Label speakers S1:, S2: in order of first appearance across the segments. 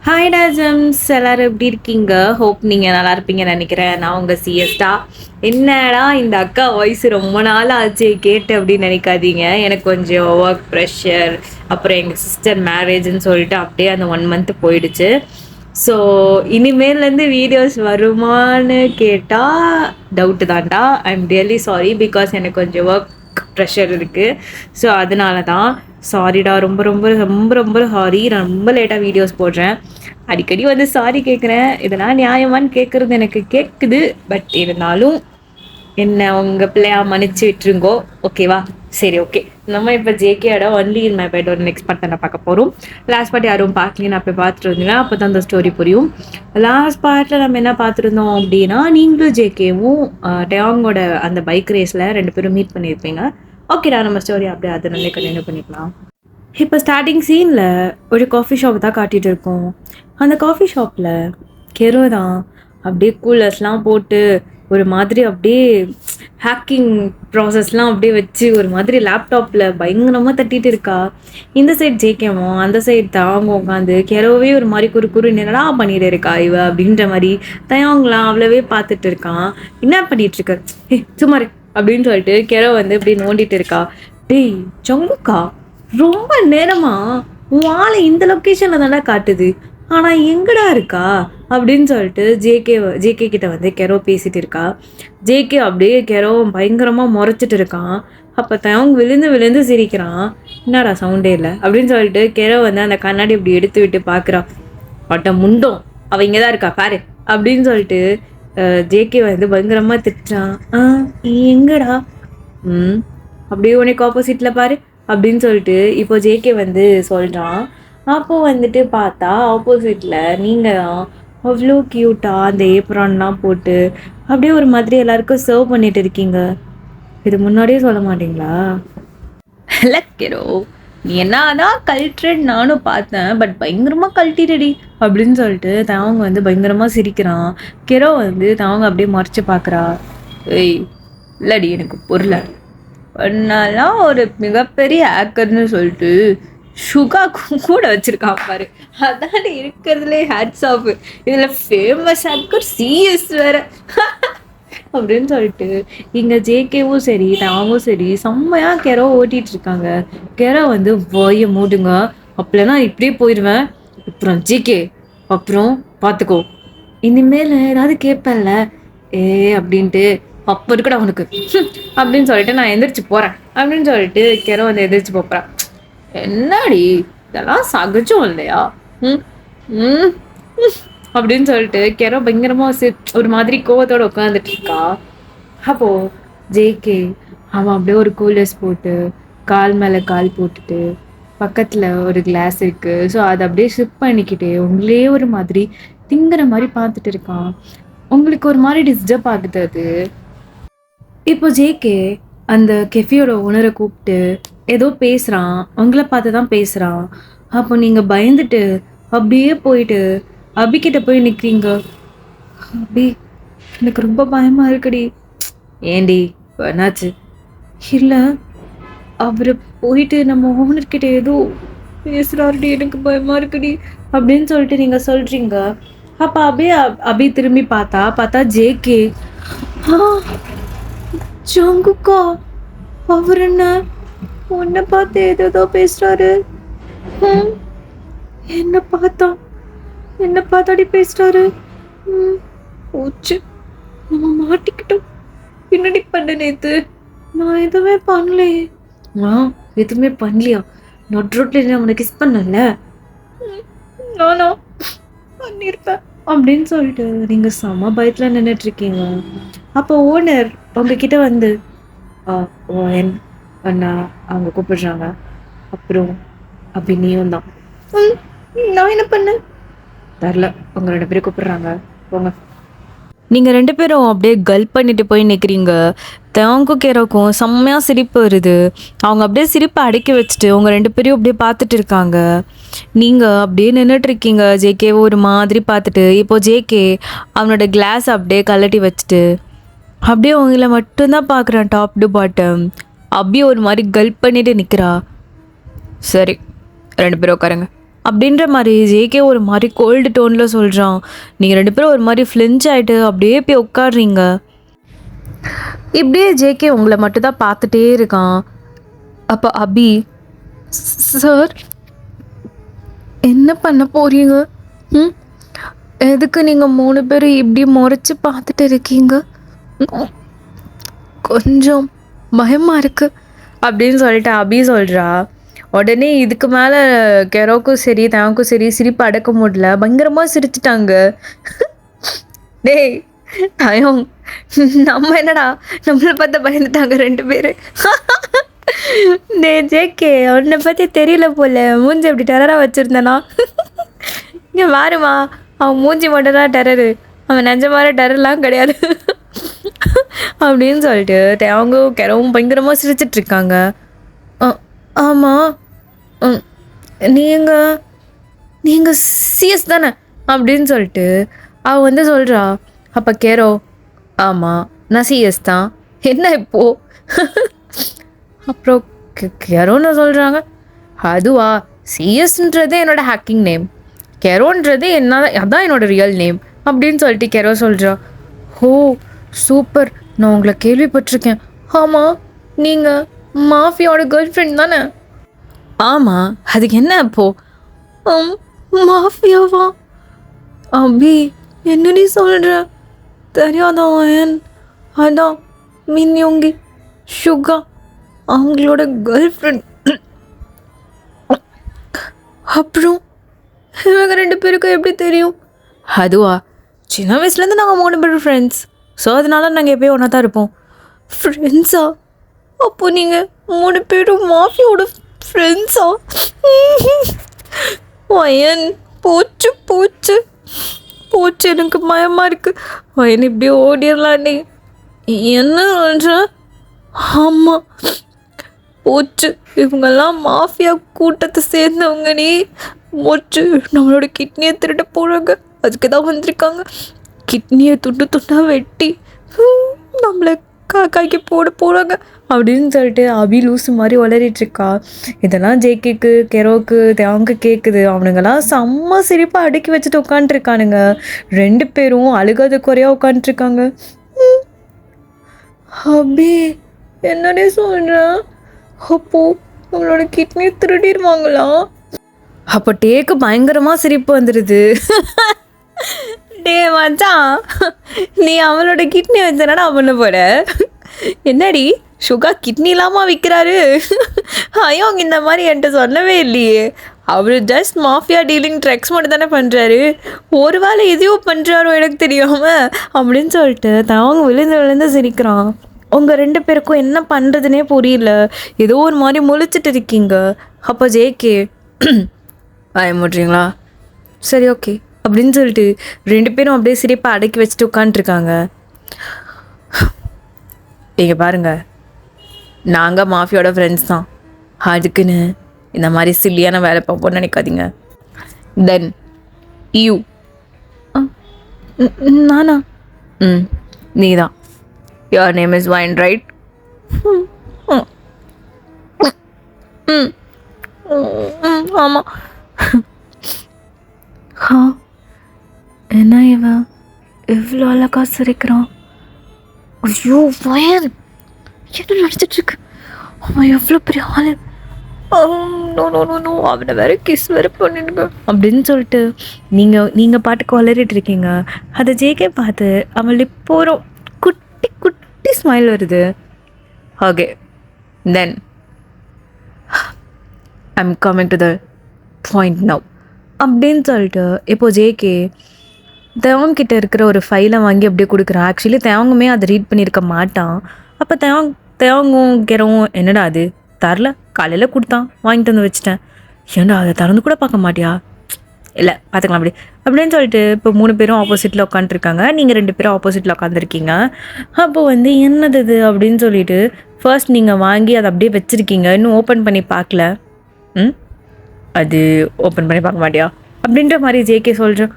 S1: Hi டாஜம்ஸ், எல்லாரும் எப்படி இருக்கீங்க? ஹோப் நீங்கள் நல்லா இருப்பீங்கன்னு நினைக்கிறேன். நான் உங்கள் சிஎஸ்டா. என்னடா இந்த அக்கா வாய்ஸ் ரொம்ப நாள் ஆச்சு கேட்டு அப்படின்னு நினைக்காதீங்க. எனக்கு கொஞ்சம் ஒர்க் ப்ரெஷர், அப்புறம் எங்கள் சிஸ்டர் மேரேஜ்னு சொல்லிட்டு அப்படியே அந்த 1 month போயிடுச்சு. ஸோ இனிமேல்லேருந்து வீடியோஸ் வருமானு கேட்டால் டவுட்டு தான்டா. I am really sorry, because எனக்கு கொஞ்சம் ஒர்க் ப்ரெஷர் இருக்குது. ஸோ அதனால தான் சாரிடா, ரொம்ப ரொம்ப ரொம்ப ரொம்ப சாரி. நான் ரொம்ப லேட்டாக வீடியோஸ் போடுறேன். அடிக்கடி வந்து சாரி கேட்குறேன். இதெல்லாம் நியாயமானு கேட்குறது எனக்கு கேட்குது. பட் இருந்தாலும் என்ன உங்கள் பிள்ளையா மன்னிச்சு விட்டுருங்கோ, ஓகேவா? சரி, ஓகே. நம்ம இப்போ ஜேகேயோட ஒன்லி இன் மை பெட் ஒரு நெக்ஸ்ட் பார்ட் நான் பார்க்க போகிறோம். லாஸ்ட் பார்ட் யாரும் பார்க்கலன்னு அப்போ பார்த்துட்டு இருந்தீங்கன்னா அப்போ தான் அந்த ஸ்டோரி புரியும். லாஸ்ட் பார்ட்டில் நம்ம என்ன பார்த்துருந்தோம் அப்படின்னா, நீங்களும் ஜேகேவும் டயாங்கோட அந்த பைக் ரேஸில் 2 பேரும் மீட் பண்ணியிருப்பீங்க. ஓகேடா, நம்ம ஸ்டோரி அப்படியே அதனாலே கண்டினியூ பண்ணிக்கலாம். இப்போ ஸ்டார்டிங் சீனில் ஒரு காஃபி ஷாப் தான் காட்டிகிட்டு இருக்கோம். அந்த காஃபி ஷாப்பில் கெரோ தான் அப்படியே கூலர்ஸ்லாம் போட்டு ஒரு மாதிரி அப்படியே ஹேக்கிங் ப்ராசஸ்லாம் அப்படியே வச்சு ஒரு மாதிரி லேப்டாப்பில் பயங்கரமாக தட்டிட்டு இருக்கா. இந்த சைட் ஜேகேவும் அந்த சைட் தாங்க உட்காந்து கெரோவே ஒரு மாதிரி குறு என்னடா பண்ணிட்டு இருக்கா இவ அப்படின்ற மாதிரி தயாங்கலாம் அவ்வளவே பார்த்துட்டு இருக்கான். என்ன பண்ணிட்டு இருக்க, சும்மாரு அப்படின்னு சொல்லிட்டு கெரோ வந்து இப்படி நோண்டிட்டு இருக்கா. டேய் ஜங்குக்கா, ரொம்ப நேரமா உன் ஆளை இந்த லொக்கேஷன்ல தானே காட்டுது, ஆனா எங்கடா இருக்கா அப்படின்னு சொல்லிட்டு ஜேகே கிட்ட வந்து கெரோ பேசிட்டு இருக்கா. ஜேகே அப்படியே கெரோ பயங்கரமா முறைச்சிட்டு இருக்கான். அப்ப தயங்க விழுந்து விழுந்து சிரிக்கிறான். என்னடா சவுண்டே இல்லை அப்படின்னு சொல்லிட்டு கெரோ வந்து அந்த கண்ணாடி இப்படி எடுத்து விட்டு பாக்குறான். பட்ட முண்டோம், அவ இங்கதான் இருக்கா பாரு அப்படின்னு சொல்லிட்டு ஜேகே வந்து பயங்கரமா திட்டுறான். எங்கடா? அப்படியே உனக்கு ஆப்போசிட்ல பாரு அப்படின்னு சொல்லிட்டு இப்போ ஜேகே வந்து சொல்கிறான். அப்போ வந்துட்டு பார்த்தா ஆப்போசிட்டில் நீங்கள் தான் அவ்வளோ க்யூட்டாக அந்த ஏப்ரான்லாம் போட்டு அப்படியே ஒரு மாதிரி எல்லாருக்கும் சர்வ் பண்ணிட்டு இருக்கீங்க. இது முன்னாடியே சொல்ல மாட்டீங்களா? இல்லை கெரோ, நீ என்னதான் கல்ட்ரட் நானும் பார்த்தேன், பட் பயங்கரமாக கழட்டிடடி அப்படின்னு சொல்லிட்டு தவங்க வந்து பயங்கரமாக சிரிக்கிறான். கெரோ வந்து தவங்க அப்படியே மறைச்சு பார்க்குறா. ஏய் இல்லடி, எனக்கு பொருளை பண்ணலாம் ஒரு மிகப்பெரிய ஹேக்கர்னு சொல்லிட்டு சுகா கூட வச்சிருக்கான் பாரு. அதான் இருக்கிறதுலே ஹேட்ஸ் ஆஃப். இதுல ஃபேமஸ் ஹேக்கர் சிஎஸ் வேற அப்படின்னு சொல்லிட்டு இங்க ஜேகேவும் சரி தாவும் சரி செம்மையா கெரோ ஓட்டிட்டு இருக்காங்க. கெரோ வந்து வாய மூடுங்க, அப்பலன்னா இப்படியே போயிடுவேன். அப்புறம் ஜேகே அப்புறம் பார்த்துக்கோ, இனிமேல் ஏதாவது கேட்பேன்ல ஏ அப்படின்ட்டு அப்போ இருக்கடா அவனுக்கு அப்படின்னு சொல்லிட்டு நான் எந்திரிச்சு போறேன் அப்படின்னு சொல்லிட்டு கெரோ வந்து எந்திரிச்சு போறான். என்னடி இதெல்லாம் சகஜம் இல்லையா அப்படின்னு சொல்லிட்டு கெரோ பயங்கரமா ஒரு மாதிரி கோவத்தோட உட்காந்துட்டு இருக்கா. அப்போ ஜேகே அவன் அப்படியே ஒரு கூலர்ஸ் போட்டு கால் மேல கால் போட்டுட்டு பக்கத்துல ஒரு கிளாஸ் இருக்கு, ஸோ அதை அப்படியே ஷிப் பண்ணிக்கிட்டு உங்களே ஒரு மாதிரி திங்குற மாதிரி பார்த்துட்டு இருக்கான். உங்களுக்கு ஒரு மாதிரி டிஸ்டர்ப் ஆகுது அது. இப்போ ஜேகே அந்த கெஃபியோட ஓனரை கூப்பிட்டு ஏதோ பேசுகிறான், உங்களை பார்த்து தான் பேசுகிறான். அப்போ நீங்கள் பயந்துட்டு அப்படியே போயிட்டு அபிக்கிட்ட போய் நிற்கிறீங்க. அபி, எனக்கு ரொம்ப பயமாக இருக்குடி. ஏண்டி என்னாச்சு? இல்லை, அவர் போயிட்டு நம்ம ஓனர்கிட்ட ஏதோ பேசுகிறாருடி, எனக்கு பயமாக இருக்குடி அப்படின்னு சொல்லிட்டு நீங்கள் சொல்கிறீங்க. அப்போ அபி திரும்பி பார்த்தா ஜேகே. ஜங்குக்கா, அவர் என்ன உன்னை பார்த்து ஏதோ பேசுறாரு. என்ன பார்த்தாடி பேசுறாரு. போச்சு, நம்ம மாட்டிக்கிட்டோம். பின்னாடி பண்ண நேத்து நான் எதுவுமே பண்ணலையே. எதுவுமே பண்ணலையா? நட் ரோட்ல நான் உனக்கு கிஸ் பண்ணல, நானா பண்ணிருப்பேன் அப்படின்னு சொல்லிட்டு நீங்க செம பயத்துல நின்றுட்டு இருக்கீங்க. அப்போ ஓனர் உங்ககிட்ட வந்து அண்ணா அவங்க கூப்பிடுறாங்க. அப்புறம் அப்படி நீயும் தான். நான் என்ன பண்ணேன் தெரில, உங்க 2 பேரும் கூப்பிடுறாங்க, போங்க. நீங்கள் 2 பேரும் அப்படியே கல் பண்ணிட்டு போய் நிற்கிறீங்க. தேங்கும் கேரோக்கும் செம்மையாக சிரிப்பு வருது. அவங்க அப்படியே சிரிப்பை அடக்கி வச்சுட்டு உங்கள் 2 பேரையும் அப்படியே பார்த்துட்டு இருக்காங்க. நீங்கள் அப்படியே நின்றுட்டு இருக்கீங்க. ஜேகேவை ஒரு மாதிரி பார்த்துட்டு இப்போ ஜேகே அவனோட கிளாஸ் அப்படியே கலட்டி வச்சுட்டு அப்படியே உங்களை மட்டும்தான் பார்க்குறான் டாப் டு பாட்டம். அப்படியே ஒரு மாதிரி கல்ப் பண்ணிட்டு நிற்கிறா. சரி 2 பேரும் உட்காருங்க அப்படின்ற மாதிரி ஜேகே ஒரு மாதிரி கோல்டு டோனில் சொல்கிறான். நீங்கள் 2 பேரும் ஒரு மாதிரி ஃப்ளின்ச் ஆகிட்டு அப்படியே போய் உட்காடுறீங்க. இப்படியே ஜேகே உங்களை மட்டும் தான் பார்த்துட்டே இருக்கான். அப்போ அபி, சார் என்ன பண்ண போறீங்க? எதுக்கு நீங்கள் 3 பேரும் இப்படி முறைச்சி பார்த்துட்டு இருக்கீங்க? கொஞ்சம் பயமாக இருக்கு அப்படின்னு சொல்லிட்டு அபி சொல்கிறா. உடனே இதுக்கு மேலே கெரோக்கும் சரி தவனுக்கும் சரி சிரிப்பு அடக்க முடியல, பயங்கரமாக சிரிச்சிட்டாங்க. டேய் தயம், நம்ம என்னடா நம்மளை பார்த்து பயந்துட்டாங்க 2 பேர். டே ஜேகே, உன்னை பற்றி தெரியல போல, மூஞ்சி அப்படி டெரராக வச்சுருந்தேனா? இங்கே பாருமா, அவன் மூஞ்சி மட்டும் தான் டெரரு, அவன் நிஜ மாதிரி டெரர்லாம் கிடையாது அப்படின்னு சொல்லிட்டு அவங்க கெரவும் பயங்கரமாக சிரிச்சிட்ருக்காங்க. ஆமாம், நீங்கள் சிஎஸ் தானே அப்படின்னு சொல்லிட்டு அவள் வந்து சொல்கிறா. அப்போ கேரோ, ஆமாம் நான் சிஎஸ் தான், என்ன இப்போது? அப்புறம் கெரோன்னு சொல்கிறாங்க. அதுவா, சிஎஸ்ன்றதே என்னோடய ஹேக்கிங் நேம், கெரோன்றது அதான் என்னோடய ரியல் நேம் அப்படின்னு சொல்லிட்டு கெரோ சொல்கிறா. ஓ சூப்பர், நான் உங்களை கேள்விப்பட்டிருக்கேன். ஆமாம், நீங்கள் மாஃபியோட கேர்ள் ஃப்ரெண்ட் தானே? ஆமாம், அதுக்கு என்ன இப்போது? மாஃபியாவா? அபி என்னடி சொல்கிற? தெரியாதவன் அதான் மின்யோங்கி சுகா அவங்களோட கேர்ள் ஃப்ரெண்ட். அப்புறம் இவங்க 2 பேருக்கும் எப்படி தெரியும்? அதுவா, சின்ன வயசுலேருந்து நாங்கள் 3 பேரும் ஃப்ரெண்ட்ஸ், ஸோ அதனால நாங்கள் எப்போயும் ஒன்றா தான் இருப்போம். ஃப்ரெண்ட்ஸா? அப்போ நீங்கள் 3 பேரும் மாஃபியோட ஃப்ரெண்ட்ஸா? வயன், போச்சு போச்சு போச்சு, எனக்கு பயமாக இருக்குது. வயன் இப்படி ஓடிடலாண்டி. என்ன சொல்கிற? ஆமாம் போச்சு, இவங்கெல்லாம் மாஃபியா கூட்டத்தை சேர்ந்தவங்க. நீ போச்சு, நம்மளோட கிட்னியை திருட போகிறாங்க, அதுக்கு தான் வந்திருக்காங்க. கிட்னியை துண்டு துண்டாக வெட்டி நம்மளை காக்காய்க்கு போட போகிறாங்க அப்படின்னு சொல்லிட்டு அபி லூசு மாதிரி வளரிட்டுருக்கா. இதெல்லாம் ஜேகேக்கு கெரோக்கு தேவங்க கேட்குது. அவனுங்கெல்லாம் செம்ம சிரிப்பாக அடுக்கி வச்சுட்டு உட்காந்துருக்கானுங்க. 2 பேரும் அழுகாத குறையாக உட்காந்துருக்காங்க. அபி என்னடே சொல்கிறேன்? அப்போ அவங்களோட கிட்னி திருடிடுவாங்களா? அப்போ டேக்கு பயங்கரமாக சிரிப்பு வந்துடுது. டே மச்சான், நீ அவளோட கிட்னி வச்சனா பண்ண போட? என்னடி சுகா கிட்னி இல்லாமல் விற்கிறாரு? ஐயோ, இந்த மாதிரி என்கிட்ட சொல்லவே இல்லையே. அவர் ஜஸ்ட் மாஃபியா டீலிங் ட்ரக்ஸ் மட்டும் தானே பண்ணுறாரு, ஒரு வேளை எதையும் பண்ணுறாரோ எனக்கு தெரியாமல் அப்படின்னு சொல்லிட்டு அவங்க விழுந்து சிரிக்கிறான். உங்கள் 2 பேருக்கும் என்ன பண்ணுறதுனே புரியல, ஏதோ ஒரு மாதிரி முழிச்சிட்டு இருக்கீங்க. அப்போ ஜேகே, பயமுட்றீங்களா? சரி ஓகே அப்படின்னு சொல்லிட்டு 2 பேரும் அப்படியே சிரிப்பை அடக்கி வச்சுட்டு உட்காந்துருக்காங்க. நீங்கள் பாருங்கள், நாங்கள் மாஃபியோட ஃப்ரெண்ட்ஸ் தான், அதுக்குன்னு இந்த மாதிரி சில்லியான வேலை பார்ப்போம்னு நினைக்காதீங்க. Then you. நானா? நீ தான். Your name is Wine, right? ஆமாம். என்ன இவன் எவ்வளோ அழகா சிரிக்கிறான்? ஐயோ வயன், என்ன நடிச்சிட்ருக்கு? அவன் எவ்வளோ பெரிய ஆள். நோ, அவனை வேற கிஸ் வேறு பண்ணிடுங்க அப்படின்னு சொல்லிட்டு நீங்கள் பாட்டுக்கு வளரிட்டு இருக்கீங்க. அதை ஜேகே பார்த்து அவள் இப்போ ஒரு குட்டி குட்டி ஸ்மைல் வருது. Okay then I'm coming to the point now அப்படின்னு சொல்லிட்டு இப்போ ஜேகே தேவங்கிட்ட இருக்கிற ஒரு ஃபைலை வாங்கி அப்படியே கொடுக்குறான். ஆக்சுவலி தேவங்குமே அதை ரீட் பண்ணியிருக்க மாட்டான். அப்போ தேவங்கும் கெரவும் என்னடா அது தரல, காலையில் கொடுத்தான் வாங்கிட்டு வந்து வச்சுட்டேன், ஏன்டா அதை திறந்து கூட பார்க்க மாட்டியா? இல்லை பார்த்துக்கலாம் அப்படின்னு சொல்லிட்டு இப்போ 3 பேரும் ஆப்போசிட்டில் உட்காந்துருக்காங்க. நீங்கள் 2 பேரும் ஆப்போசிட்டில் உட்காந்துருக்கீங்க. அப்போ வந்து என்னது இது அப்படின்னு சொல்லிட்டு ஃபர்ஸ்ட் நீங்கள் வாங்கி அதை அப்படியே வச்சுருக்கீங்க, இன்னும் ஓப்பன் பண்ணி பார்க்கல. அது ஓப்பன் பண்ணி பார்க்க மாட்டியா அப்படின்ற மாதிரி ஜேகே சொல்கிறேன்.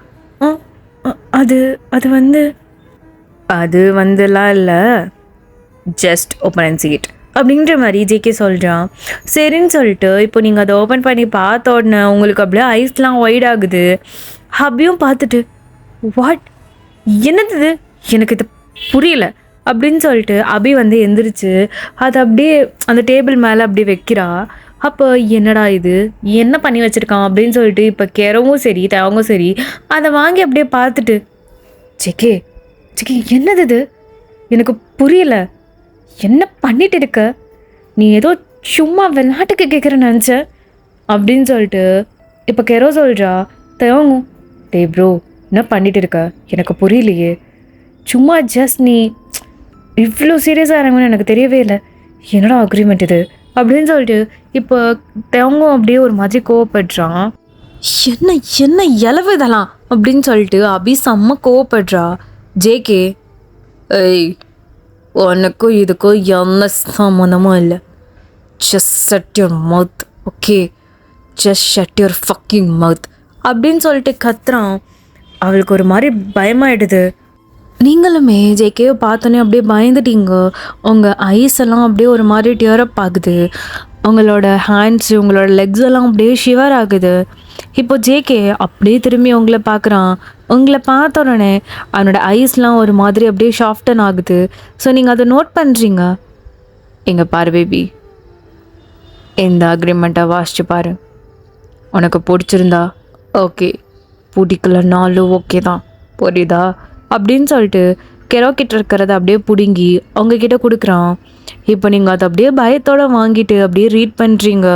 S1: அது வந்துலாம் இல்லை, just open and see it அப்படின்ற மாதிரி ஜேகே சொல்கிறான். சரின்னு சொல்லிட்டு இப்போ நீங்கள் அதை ஓப்பன் பண்ணி பார்த்த உடனே உங்களுக்கு அப்படியே ஐஸ்லாம் ஒயிட் ஆகுது. அபியும் பார்த்துட்டு வாட் என்னது இது, எனக்கு இது புரியல அப்படின்னு சொல்லிட்டு அபி வந்து எந்திரிச்சு அதை அப்படியே அந்த டேபிள் மேலே அப்படியே வைக்கிறா. அப்போ என்னடா இது என்ன பண்ணி வச்சுருக்கான் அப்படின்னு சொல்லிட்டு இப்போ கெரவும் சரி தவங்கும் சரி அதை வாங்கி அப்படியே பார்த்துட்டு ஜேகே ஜேகே என்னது இது, எனக்கு புரியல, என்ன பண்ணிட்டு இருக்க, நீ ஏதோ சும்மா விளையாட்டுக்கு கேட்குறேன்னு நினச்ச அப்படின்னு சொல்லிட்டு இப்போ கெரோ சொல்கிறா. தவங்கும் டேய் ப்ரோ என்ன பண்ணிட்டு இருக்க, எனக்கு புரியலையே, சும்மா ஜஸ்ட் நீ இவ்வளோ சீரியஸாக இறங்குன்னு எனக்கு தெரியவே இல்லை, என்னடா அக்ரிமெண்ட் இது அப்படின்னு சொல்லிட்டு இப்போ தவங்கும் அப்படியே ஒரு மாதிரி கோவப்படுறான். என்ன என்ன இலவு இதெல்லாம் அப்படின்னு சொல்லிட்டு அபி செம்ம கோவப்படுறா. ஜேகே ஏய் உனக்கும் இதுக்கும் எந்த சம்மந்தமும் இல்லை, just shut your mouth okay, just shut your fucking mouth அப்படின்னு சொல்லிட்டு கத்துறான். அவளுக்கு ஒரு மாதிரி பயமாயிடுது. நீங்களுமே ஜேகேவை பார்த்தோன்னே அப்படியே பயந்துட்டீங்க. உங்கள் ஐஸ் எல்லாம் அப்படியே ஒரு மாதிரி டியரப் ஆகுது, உங்களோட ஹேண்ட்ஸு உங்களோட லெக்ஸ் எல்லாம் அப்படியே ஷிவர் ஆகுது. இப்போ ஜேகே அப்படியே திரும்பி உங்களை பார்க்குறான். உங்களை பார்த்த உடனே அவனோட ஐஸ்லாம் ஒரு மாதிரி அப்படியே சாஃப்டன் ஆகுது. ஸோ நீங்கள் அதை நோட் பண்ணுறீங்க. எங்கே பாரு பேபி, இந்த அக்ரிமெண்ட்டை வாசிச்சு பாரு, உனக்கு பிடிச்சிருந்தா ஓகே, பிடிக்கலனாலும் ஓகே தான், புரியுதா அப்படின்னு சொல்லிட்டு கெரோக்கிட்ட இருக்கிறத அப்படியே பிடுங்கி அவங்கக்கிட்ட கொடுக்குறான். இப்போ நீங்கள் அதை அப்படியே பயத்தோடு வாங்கிட்டு அப்படியே ரீட் பண்ணுறீங்க.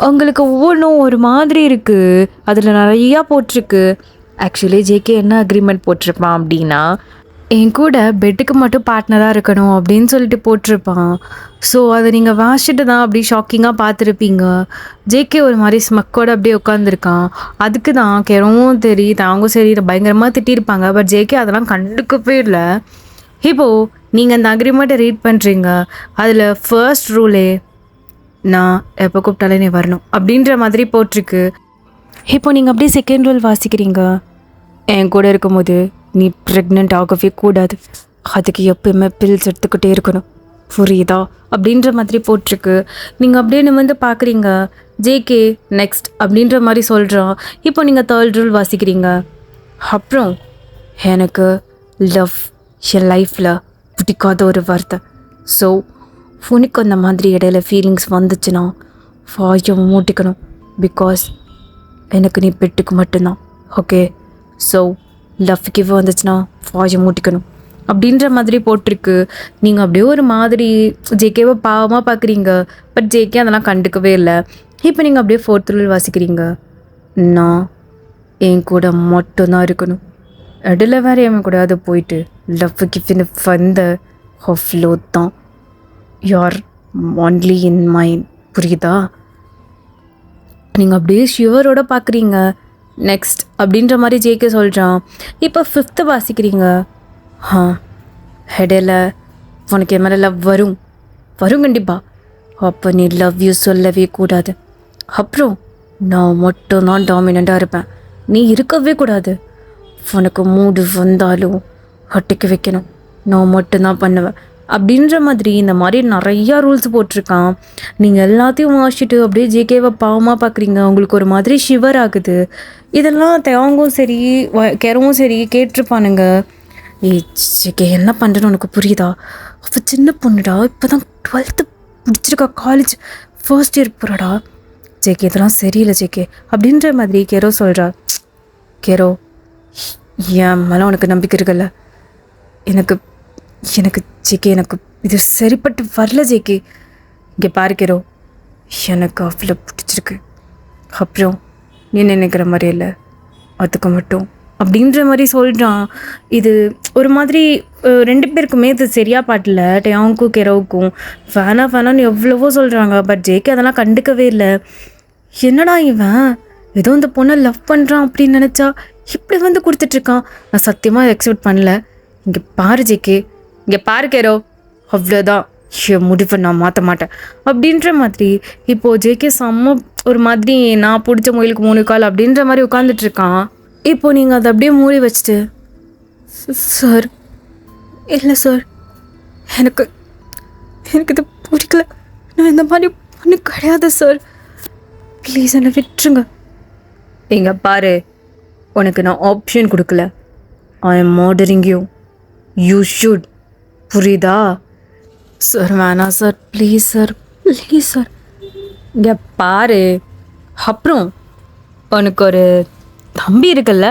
S1: உங்களுக்கு ஒவ்வொன்றும் ஒரு மாதிரி இருக்குது, அதில் நிறையா போட்டிருக்கு. ஆக்சுவலி ஜேகே என்ன அக்ரிமெண்ட் போட்டிருப்பான் அப்படின்னா, என் கூட பெட்டுக்கு மட்டும் பார்ட்னராக இருக்கணும் அப்படின்னு சொல்லிட்டு போட்டிருப்பான். ஸோ அதை நீங்கள் வாசிட்டு தான் அப்படி ஷாக்கிங்காக பார்த்துருப்பீங்க. ஜேகே ஒரு மாதிரி ஸ்மக்கோடு அப்படியே உட்காந்துருக்கான். அதுக்கு தான் கெரவும் சரி தாங்கும் சரி பயங்கரமாக திட்டியிருப்பாங்க. பட் ஜேகே அதெல்லாம் கண்டுக்கவே இல்லை. இப்போது நீங்கள் அந்த அக்ரிமெண்ட்டை ரீட் பண்ணுறீங்க. அதில் ஃபர்ஸ்ட் ரூலே நான் எப்போ கூப்பிட்டாலே நீ வரணும் அப்படின்ற மாதிரி போட்டிருக்கு. இப்போ நீங்கள் அப்படியே செகண்ட் ரூல் வாசிக்கிறீங்க. என் கூட இருக்கும்போது நீ ப்ரெக்னென்ட் ஆகவே கூடாது, அதுக்கு எப்பயுமே பில்ஸ் எடுத்துக்கிட்டே இருக்கணும், புரியுதா அப்படின்ற மாதிரி போட்டிருக்கு. நீங்கள் அப்படியே நிமிர்ந்து பார்க்குறீங்க. ஜேகே நெக்ஸ்ட் அப்படின்ற மாதிரி சொல்கிறான். இப்போ நீங்கள் தேர்ட் ரூல் வாசிக்கிறீங்க. அப்புறம் எனக்கு லவ் என் லைஃப்பில் பிடிக்காத ஒரு வார்த்தை. ஸோ உனக்கு அந்த மாதிரி இடையில ஃபீலிங்ஸ் வந்துச்சுன்னா வாயை மூட்டிக்கணும், பிகாஸ் எனக்கு நீ பெட்டுக்கு மட்டும்தான் ஓகே. ஸோ லவ்க்கு வந்துச்சுன்னா வாயை மூட்டிக்கணும் அப்படின்ற மாதிரி போட்டிருக்கு. நீங்கள் அப்படியே ஒரு மாதிரி ஜேகேவை பாவமாக பார்க்குறீங்க. பட் ஜேகே அதெல்லாம் கண்டுக்கவே இல்லை. இப்போ நீங்கள் அப்படியே ஃபோர்த் ரூல் வாசிக்கிறீங்க. நான் என் கூட மட்டும்தான் இருக்கணும், இடையில வேறு என் கூட அது போயிட்டு லவ்க்கு வந்த அவ்வளோ தான், யூஆர் ஒன்லி இன் மைண்ட், புரியுதா? நீங்கள் அப்படியே ஷிவரோட பார்க்குறீங்க. நெக்ஸ்ட் அப்படின்ற மாதிரி ஜேகே சொல்கிறான். இப்போ ஃபிஃப்த்து வாசிக்கிறீங்க. இடையில உனக்கு என் மேலே லவ் வரும் கண்டிப்பாக, அப்போ நீ லவ் யூ சொல்லவே கூடாது. அப்புறம் நான் மட்டும்தான் டாமினண்ட்டாக இருப்பேன், நீ இருக்கவே கூடாது. உனக்கு மூடு வந்தாலும் ஒட்டிக்க வைக்கணும், நான் மட்டும்தான் பண்ணுவேன் அப்படின்ற மாதிரி இந்த மாதிரி நிறையா ரூல்ஸ் போட்டிருக்கான். நீங்கள் எல்லாத்தையும் வாசிச்சுட்டு அப்படியே ஜேகேவை பாவமாக பார்க்குறீங்க. உங்களுக்கு ஒரு மாதிரி ஷிவர் ஆகுது. இதெல்லாம் தேங்கும் சரி கெரவும் சரி கேட்டிருப்பானுங்க. ஜேகே என்ன பண்ணுறேன்னு உனக்கு புரியுதா? அவள் சின்ன பொண்ணுடா, இப்போ தான் 12th முடிச்சிருக்கா, காலேஜ் ஃபர்ஸ்ட் இயர் போகிறாடா. ஜேகே இதெல்லாம் சரியில்லை ஜேகே அப்படின்ற மாதிரி கெரோ சொல்கிறா. கெரோ என் மேலே உனக்கு நம்பிக்கை இருக்குல்ல? எனக்கு ஜேகே எனக்கு இது சரிப்பட்டு வரல ஜேகே. இங்கே பாருக்கிறோ, எனக்கு அவ்வளோ பிடிச்சிருக்கு. அப்புறம் நீ நினைக்கிற மாதிரி இல்லை, அதுக்கு மட்டும் அப்படின்ற மாதிரி சொல்கிறான். இது ஒரு மாதிரி ரெண்டு பேருக்குமே இது சரியாக பாட்டில், டேயாவுக்கும் கெரோவுக்கும் வேணான்னு எவ்வளவோ சொல்கிறாங்க. பட் ஜேகே அதெல்லாம் கண்டுக்கவே இல்லை. என்னடா இவன் ஏதோ இந்த பொண்ணை லவ் பண்ணுறான் அப்படின்னு நினச்சா இப்படி வந்து கொடுத்துட்ருக்கான். நான் சத்தியமாக எக்ஸ்பெக்ட் பண்ணல. இங்கே பாரு ஜேகே, இங்கே பாரு கெரோ, அவ்வளோதான், முடிவை நான் மாற்ற மாட்டேன் அப்படின்ற மாதிரி. இப்போது ஜேகே செம்ம ஒரு மாதிரி நான் பிடிச்ச முயலுக்கு 3 கால் அப்படின்ற மாதிரி உட்காந்துட்ருக்கான். இப்போது நீங்கள் அதை அப்படியே மூடி வச்சுட்டு, சார் இல்லை சார், எனக்கு இது பிடிக்கல. நான் இந்த மாதிரி பொண்ணு கிடையாது சார். ப்ளீஸ் என்னை விட்டுருங்க. இங்க பாரு, உனக்கு நான் ஆப்ஷன் கொடுக்கல. I am ordering you. You should. புரியுதா? சார் வேணாம் sir, please sir, please sir. இங்கே பாரு, அப்புறம் உனக்கு ஒரு தம்பி இருக்குல்ல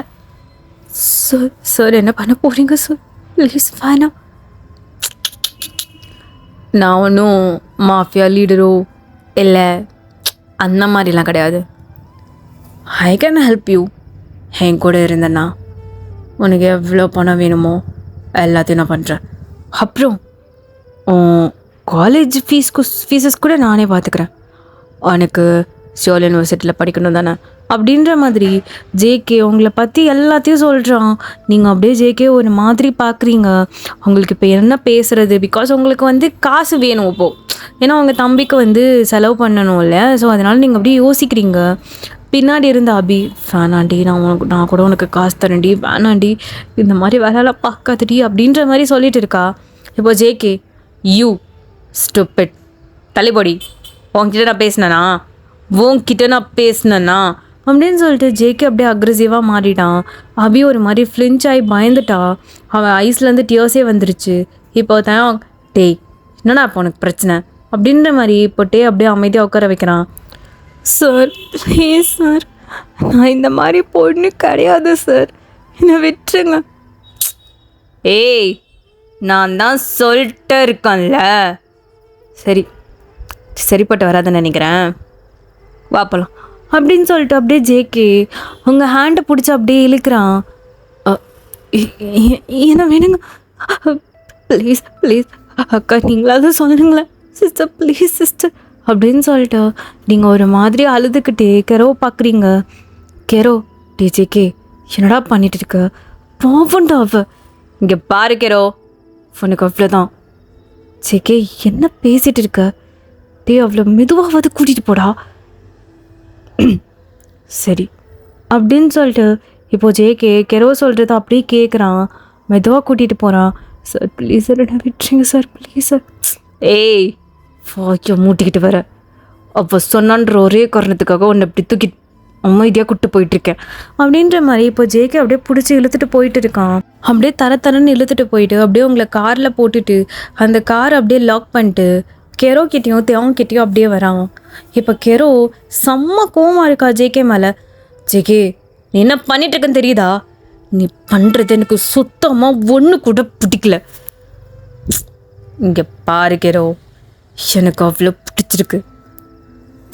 S1: சார். சார் என்ன பண்ண போகிறீங்க சார்? ப்ளீஸ் வேணாம். நான் ஒன்றும் மாஃபியா லீடரோ இல்லை அந்த மாதிரிலாம் கிடையாது. I can help you. என் கூட இருந்தேன்னா உனக்கு எவ்வளோ பணம் வேணுமோ எல்லாத்தையும் நான் பண்ணுறேன். அப்புறம் காலேஜ் ஃபீஸஸ் கூட நானே பார்த்துக்கிறேன். உனக்கு சியோல் யூனிவர்சிட்டியில் படிக்கணும் தானே அப்படின்ற மாதிரி ஜேகே உங்களை பற்றி எல்லாத்தையும் சொல்கிறான். நீங்கள் அப்படியே ஜேகே ஒரு மாதிரி பார்க்குறீங்க. உங்களுக்கு இப்போ என்ன பேசுகிறது? பிகாஸ் உங்களுக்கு காசு வேணும் இப்போது. ஏன்னா உங்கள் தம்பிக்கு செலவு பண்ணணும்ல. ஸோ அதனால் நீங்கள் அப்படியே யோசிக்கிறீங்க. பின்னாடி இருந்த அபி, வேணாண்டி, நான் கூட உனக்கு காசு தரேன்டி, வேணாண்டி, இந்த மாதிரி வேலைலாம் பார்க்காதடி அப்படின்ற மாதிரி சொல்லிட்டு இருக்கா. இப்போ ஜேகே, யூ ஸ்டூபிட், தலைபொடி, உன்கிட்ட நான் பேசினேன்னா அப்படின்னு சொல்லிட்டு ஜேகே அப்படியே அக்ரெசிவாக மாறிட்டான். அபி ஒரு மாதிரி ஃப்ளின்ச் ஆகி பயந்துட்டா. அவன் ஐஸ்லேருந்து டியர்ஸே வந்துருச்சு. இப்போ தான் டேய் என்னடா இப்போ உனக்கு பிரச்சனை அப்படின்ற மாதிரி போட்டே அப்படியே அமைதியாக உட்கார வைக்கிறான். சார் ப்ளீஸ் சார், நான் இந்த மாதிரி பொண்ணு கிடையாது சார், என்னை விட்டுருங்க. ஏய், நான் தான் சொல்லிட்டு இருக்கேன்ல. சரிப்பட்டு வராதுன்னு நினைக்கிறேன், வாப்பலாம் அப்படின்னு சொல்லிட்டு அப்படியே ஜேகே உங்கள் ஹேண்டை பிடிச்சி அப்படியே இழுக்கிறான். என்ன வேணுங்க? ப்ளீஸ் ப்ளீஸ் அக்கா, நீங்களாவது சொல்லுங்களேன் சிஸ்டர், ப்ளீஸ் சிஸ்டர் அப்படின்னு சொல்லிட்டு நீங்கள் ஒரு மாதிரி அழுதுகிட்டே கெரோ பார்க்குறீங்க. கெரோ, ஜேகே என்னடா பண்ணிட்டு இருக்க? போவண்டா அவ. இங்கே பாரு கெரோ, உனக்கு அவ்வளோதான். ஜேகே என்ன பேசிகிட்டு இருக்க? அவ்வளோ மெதுவாவது கூட்டிகிட்டு போடா. சரி அப்படின்னு சொல்லிட்டு இப்போ ஜேகே கெரோ சொல்கிறத அப்படியே கேட்குறான். மெதுவாக கூட்டிகிட்டு போகிறான். சார் ப்ளீஸ் சார், என்ன விட்டுருங்க சார், ப்ளீஸ் சார். ஏய் வாக்கிய மூட்டிக்கிட்டு வர, அப்போ சொன்னான்ற ஒரே காரணத்துக்காக உன்னை இப்படி தூக்கி அமைதியாக கூப்பிட்டு போயிட்டுருக்கேன் அப்படின்ற மாதிரி இப்போ ஜேகே அப்படியே பிடிச்சி இழுத்துட்டு போயிட்டு இருக்கான். அப்படியே தரன்னு இழுத்துட்டு போயிட்டு அப்படியே உங்களை காரில் போட்டுட்டு அந்த காரை அப்படியே லாக் பண்ணிட்டு கெரோ கிட்டேயும் தேவங்கிட்டேயும் அப்படியே வரான். இப்போ கெரோ செம்ம கோவமாக இருக்கா ஜேகே மேலே. ஜேகே நீ என்ன பண்ணிட்டு இருக்கன்னு தெரியுதா? நீ பண்ணுறது எனக்கு சுத்தமாக ஒன்று கூட பிடிக்கல. இங்கே பாரு கெரோ, எனக்கு அவ்வளோ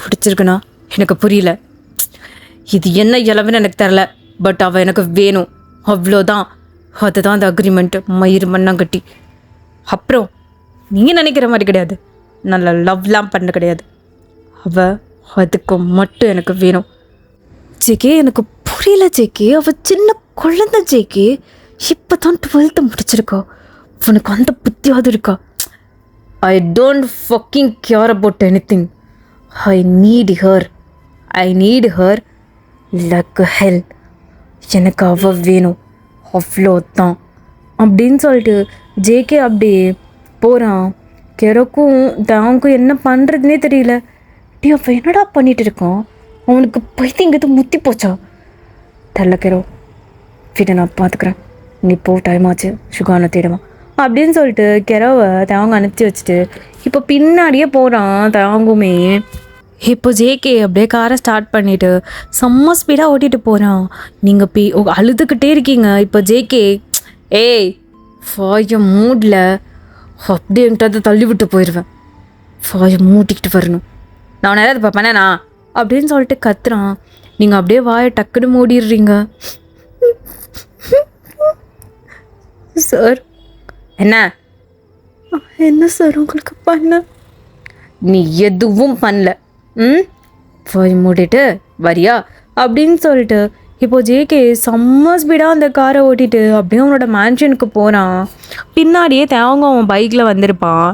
S1: பிடிச்சிருக்குண்ணா எனக்கு புரியல. இது என்ன இளவுன்னு எனக்கு தெரில, பட் அவள் எனக்கு வேணும், அவ்வளோதான். அதுதான் அந்த அக்ரிமெண்ட், மயிறு மண்ணாங்கட்டி. அப்புறம் நீங்கள் நினைக்கிற மாதிரி கிடையாது, நல்ல லவ்லாம் பண்ண கிடையாது. அவள் அதுக்கு மட்டும் எனக்கு வேணும். ஜேகே எனக்கு புரியல ஜேகே, அவள் சின்ன குழந்தை ஜேகே, இப்போ தான் 12th முடிச்சிருக்கா. உனக்கு அந்த புத்தியாவது இருக்கா? I don't fucking care about anything. I need her like hell. எனக்கு அவ வேணும், அவ்வளோதான் அப்படின்னு சொல்லிட்டு ஜேகே அப்படியே போகிறான். கெரோக்கும் தாவுக்கும் என்ன பண்ணுறதுனே தெரியல. அவன் என்னடா பண்ணிட்டு இருக்கான்? அவனுக்கு பைத்தியங்கிறது முத்தி போச்சா? தெரில கெரோ, வீட்டை நான் பார்த்துக்கிறேன், நீ போ, டைம் ஆச்சு, சுகானை தேடுவான் அப்படின்னு சொல்லிட்டு கெரோவை தாங்க அனுப்பிச்சி வச்சுட்டு இப்போ பின்னாடியே போகிறான் தாங்குமே. இப்போ ஜேகே அப்படியே காரை ஸ்டார்ட் பண்ணிவிட்டு செம்ம ஸ்பீடாக ஓட்டிகிட்டு போகிறான். நீங்கள் அழுதுகிட்டே இருக்கீங்க. இப்போ ஜேகே, ஏய் ஃபாய மூடில் அப்படியே என்கிட்ட தள்ளி விட்டு போயிடுவேன், ஃபாய மூட்டிக்கிட்டு வரணும், நான் நேரம் இப்போ பண்ணேனா அப்படின்னு சொல்லிட்டு கத்துறான். நீங்கள் அப்படியே வாயை டக்குன்னு மூடிடுறீங்க. சார் என்ன சார் உங்களுக்கு பண்ண? நீ எதுவும் பண்ணல, போய் மூடிட்டு வரியா அப்படின்னு சொல்லிட்டு இப்போ ஜேகே செம்ம ஸ்பீடாக அந்த காரை ஓட்டிட்டு அப்படியே அவனோட மேன்ஷனுக்கு போகிறான். பின்னாடியே தேவங்க அவன் பைக்கில் வந்திருப்பான்.